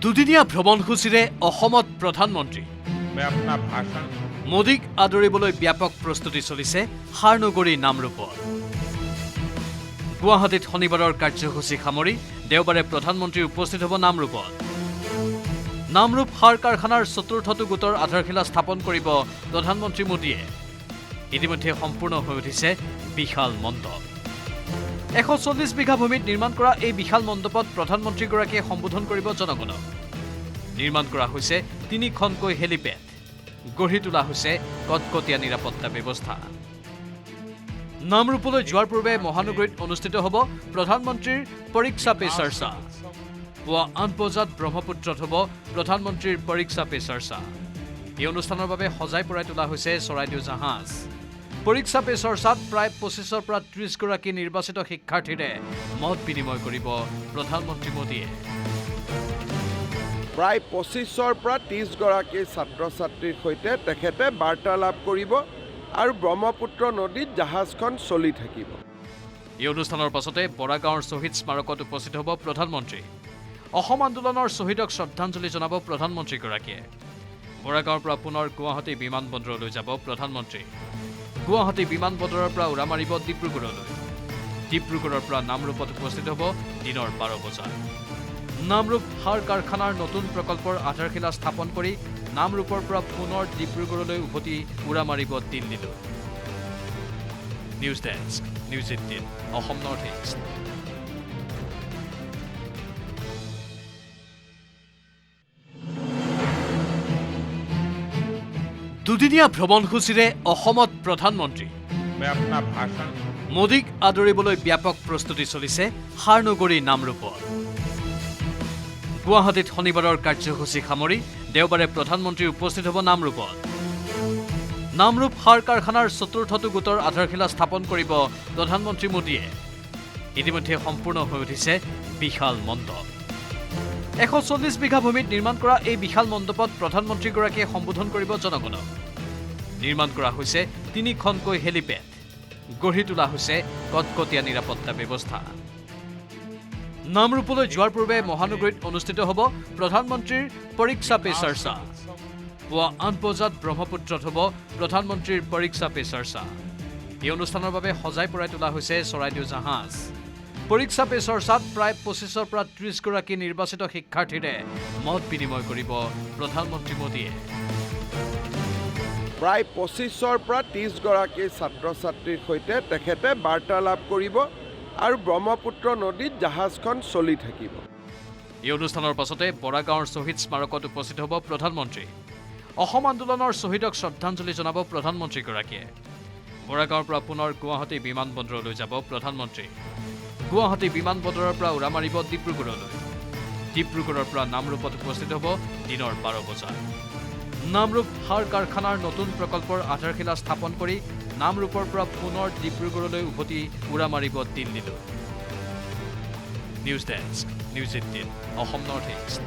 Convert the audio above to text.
দুদিনীয়া ভ্ৰমণসূচীৰে অসমত প্ৰধানমন্ত্ৰী মোদীক আদৰিবলৈ ব্যাপক প্ৰস্তুতি চলিছে সাৰনগৰী নামৰূপত। গুৱাহাটীত শনিবাৰৰ কাৰ্যসূচী সামৰি দেওবাৰে প্ৰধানমন্ত্ৰী উপস্থিত হ'ব নামৰূপত। নামৰূপ সাৰ কাৰখানাৰ চতুৰ্থটো গোটৰ আধাৰশিলা স্থাপন কৰিব প্ৰধানমন্ত্ৰী মোদীয়ে। ইতিমধ্যে সম্পূৰ্ণ হৈ উঠিছে বিশাল মণ্ডপ। 140 বিঘা ভূমিত নিৰ্মাণ কৰা এই বিশাল মণ্ডপত প্ৰধানমন্ত্ৰীগৰাকীয়ে সম্বোধন কৰিব জনগণক। নিৰ্মাণ কৰা হৈছে 3খনকৈ হেলিপেড। গঢ়ি তোলা হৈছে কটকটীয়া নিৰাপত্তা ব্যৱস্থা। নামৰূপলৈ যোৱাৰ পূৰ্বে মহানগৰীত অনুষ্ঠিত হ'ব প্ৰধানমন্ত্ৰীৰ পৰীক্ষা পে চৰ্চা। পুৱা 8 বজাত ব্ৰহ্মপুত্ৰত হ'ব প্ৰধানমন্ত্ৰীৰ পৰীক্ষা পে চৰ্চা। এই অনুষ্ঠানৰ বাবে সজাই পৰাই তোলা হৈছে চৰাইদেউ জাহাজ। পৰীক্ষা পে চৰ্চাত প্ৰায় 25ৰ পৰা 30 গৰাকী নিৰ্বাচিত শিক্ষাৰ্থীৰে মত বিনিময় কৰিব প্ৰধানমন্ত্ৰী মোদীয়ে। প্ৰায় 25ৰ পৰা 30 গৰাকী ছাত্ৰ ছাত্ৰীৰ সৈতে তেখেতে বাৰ্তালাপ কৰিব আৰু ব্ৰহ্মপুত্ৰ নদীত জাহাজখন চলি থাকিব। এই অনুষ্ঠানৰ পাছতে বৰাগাঁৱৰ শ্বহীদ স্মাৰকত উপস্থিত হ'ব প্ৰধানমন্ত্ৰী। অসম আন্দোলনৰ শ্বহীদক শ্ৰদ্ধাঞ্জলি জনাব প্ৰধানমন্ত্ৰীগৰাকীয়ে। বৰাগাঁৱৰ পৰা পুনৰ গুৱাহাটী বিমানবন্দৰলৈ যাব প্ৰধানমন্ত্ৰী। গুৱাহাটী বিমানবন্দৰৰ পৰা উৰা মাৰিব ডিব্ৰুগড়লৈ। ডিব্ৰুগড়ৰ পৰা নামৰূপত উপস্থিত হ'ব দিনৰ 12 বজাত। নামৰূপ সাৰ কাৰখানাৰ নতুন প্ৰকল্পৰ আধাৰশিলা স্থাপন কৰি নামৰূপৰ পৰা পুনৰ ডিব্ৰুগড়লৈ উভতি উৰা মাৰিব দিল্লীলৈ। News desk, news 18, Assam north east. দুদিনীয়া ভ্ৰমণসূচীৰে অসমত প্ৰধানমন্ত্ৰী মোদীক আদৰিবলৈ ব্যাপক প্ৰস্তুতি চলিছে সাৰনগৰী নামৰূপত। গুৱাহাটীত শনিবাৰৰ কাৰ্যসূচী সামৰি দেওবাৰে প্ৰধানমন্ত্ৰী উপস্থিত হ'ব নামৰূপত। নামৰূপ সাৰ কাৰখানাৰ চতুৰ্থটো গোটৰ আধাৰশিলা স্থাপন কৰিব প্ৰধানমন্ত্ৰী মোদীয়ে। ইতিমধ্যে সম্পূৰ্ণ হৈ উঠিছে বিশাল মণ্ডপ। 140 বিঘা ভূমিত নিৰ্মাণ কৰা এই বিশাল মণ্ডপত প্ৰধানমন্ত্ৰীগৰাকীয়ে সম্বোধন কৰিব জনগণক। নিৰ্মাণ কৰা হৈছে 3খনকৈ হেলিপেড। গঢ়ি তোলা হৈছে কটকটীয়া নিৰাপত্তা ব্যৱস্থা। নামৰূপলৈ যোৱাৰ পূৰ্বে মহানগৰীত অনুষ্ঠিত হ'ব প্ৰধানমন্ত্ৰীৰ পৰীক্ষা পে চৰ্চা। পুৱা 8 বজাত ব্ৰহ্মপুত্ৰত হ'ব প্ৰধানমন্ত্ৰীৰ পৰীক্ষা পে চৰ্চা। এই অনুষ্ঠানৰ বাবে সজাই পৰাই তোলা হৈছে চৰাইদেউ জাহাজ। পৰীক্ষা পে চৰ্চাত প্ৰায় 25ৰ পৰা 30 গৰাকী নিৰ্বাচিত শিক্ষাৰ্থীৰে মত বিনিময় কৰিব প্ৰধানমন্ত্ৰী মোদীয়ে। প্ৰায় 25ৰ পৰা 30 গৰাকী ছাত্ৰ ছাত্ৰীৰ সৈতে তেখেতে বাৰ্তালাপ কৰিব আৰু ব্ৰহ্মপুত্ৰ নদীত জাহাজখন চলি থাকিব। এই অনুষ্ঠানৰ পাছতে বৰাগাঁৱৰ শ্বহীদ স্মাৰকত উপস্থিত হ'ব প্ৰধানমন্ত্ৰী। অসম আন্দোলনৰ শ্বহীদক শ্ৰদ্ধাঞ্জলি জনাব প্ৰধানমন্ত্ৰীগৰাকীয়ে। বৰাগাঁৱৰ পৰা পুনৰ গুৱাহাটী বিমানবন্দৰলৈ যাব প্ৰধানমন্ত্ৰী। গুৱাহাটী বিমানবন্দৰৰ পৰা উৰা মাৰিব ডিব্ৰুগড়লৈ। ডিব্ৰুগড়ৰ পৰা নামৰূপত উপস্থিত হ'ব দিনৰ 12 বজাত। নামৰূপ সাৰ কাৰখানাৰ নতুন প্ৰকল্পৰ আধাৰশিলা স্থাপন কৰি নামৰূপৰ পৰা পুনৰ ডিব্ৰুগড়লৈ উভতি উৰা মাৰিব দিল্লীলৈ। News desk, news 18, Assam north east.